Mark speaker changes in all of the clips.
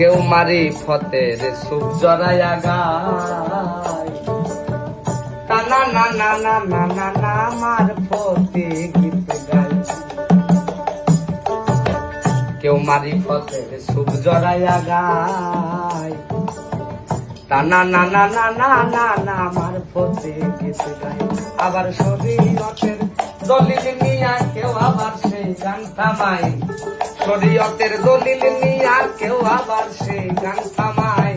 Speaker 1: কেউ মারি ফতের সুপ জড়াইয়া গায়, টানা না না না না না না মার ফতে গীত গায়। কেউ মারি ফতের সুপ জড়াইয়া গায়, টানা না না না না না না মার ফতে গীত গায়। আবার শরীয়তের দলিল নিয়া কেউ আবার সেই গান থামায়, শরীয়তের দলিল নিয়া কেউ আবার সেই গান থামায়।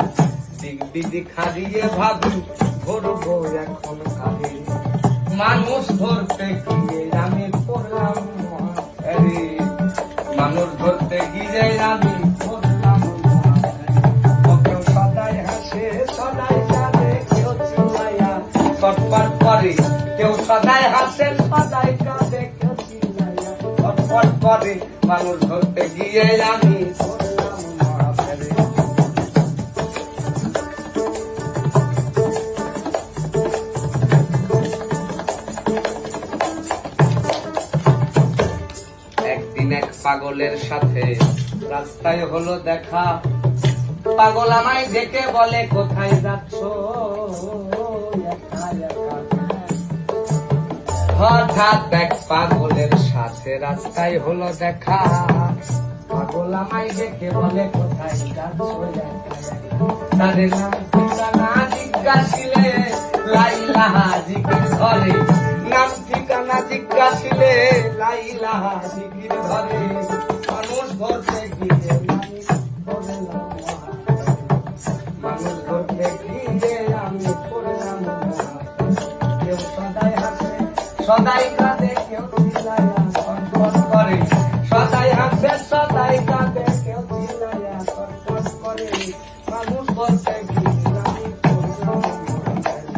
Speaker 1: দিক বিধি খারিয়ে ভাবি ধরবো এখন কারে, মানুষ ধরতে গিয়ে আমি পড়লাম মহাফেরে, মানুষ ধরতে গিয়ে আমি পড়লাম মহাফেরে। সদাই হাসে সদাই কাঁদে কেউ চিল্লাইয়া ছটফট করে, কেউ সদাই হাসে সদাই কাঁদে কেউ চিল্লাইয়া ছটফট করে, মানুষ ধরতে গিয়ে আমি পড়লাম মহাফেরে। একদিন এক পাগলের সাথে রাস্তায় হলো দেখা, পাগল আমায় দেখে বলে কোথায় যাচ্ছ একা একা। হঠাৎ এক পাগলের সাথে রাস্তায় হলো দেখা, পাগল আমায় দেখে বলে কোথায় যাচ্ছ একা একা। তাদের নাম ঠিকানা জিজ্ঞাসিলে লাইলা জিকির ধরে, নাম ঠিকানা জিজ্ঞাসিলে লাইলা জিকির ধরে। মানুষ ধরতে গিয়ে আমি পড়লাম মহাফেরে, মানুষ ধরতে গিয়ে আমি পড়লাম মহাফেরে। কেউ সদাই হাসে সদাই কাঁদে কেউ চিল্লাইয়া ছটফট করে, সদাই হাসে সদাই কাঁদে কেউ চিল্লাইয়া ছটফট করে, মানুষ ধরতে গিয়ে আমি পড়লাম মহাফেরে।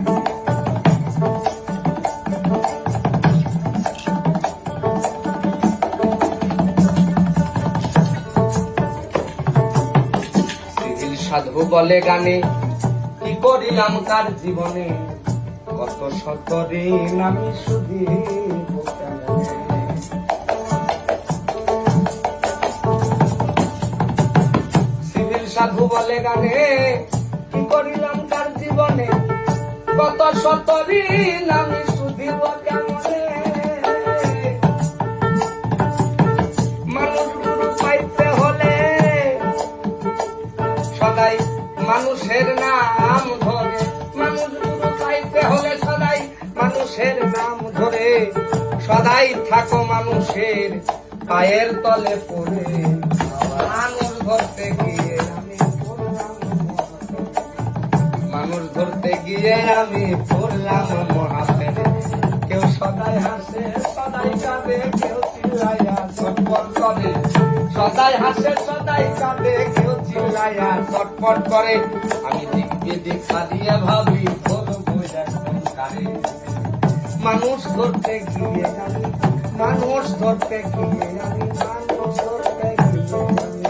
Speaker 1: সাধু বলে গানে কি করিলাম কার জীবনে, কত শত ঋণ আমি শুধিব কেমনে। সিভিল সাধু বলে গানে কি করিলাম কার জীবনে, কত শত ঋণ আমি শুধিব কেমনে। মানুষ গুরু পাইতে হলে সদাই মানুষের নাম ধরে, মানুষ গুরু পাইতে হলে সদাই মানুষের নাম ধরে, সদাই থাকো মানুষের পায়ের তলে পড়ে। মানুষ ধরতে গিয়ে আমি পড়লাম মহাফেরে, মানুষ ধরতে গিয়ে আমি পড়লাম মহাফেরে। কেউ সদাই হাসে সদাই কাঁদে কেউ চিল্লাইয়া ছটফট করে, সদাই হাসে সদাই কাঁদে কেউ চিল্লাইয়া ছটফট করে। আমি দিক বিদিক সারিয়ে ভাবি ধরবো এখন কারে, মানুষ ধরতে গিয়ে আমি মানুষ ধরতে গিয়ে আমি মানুষ ধরতে গিয়ে আমি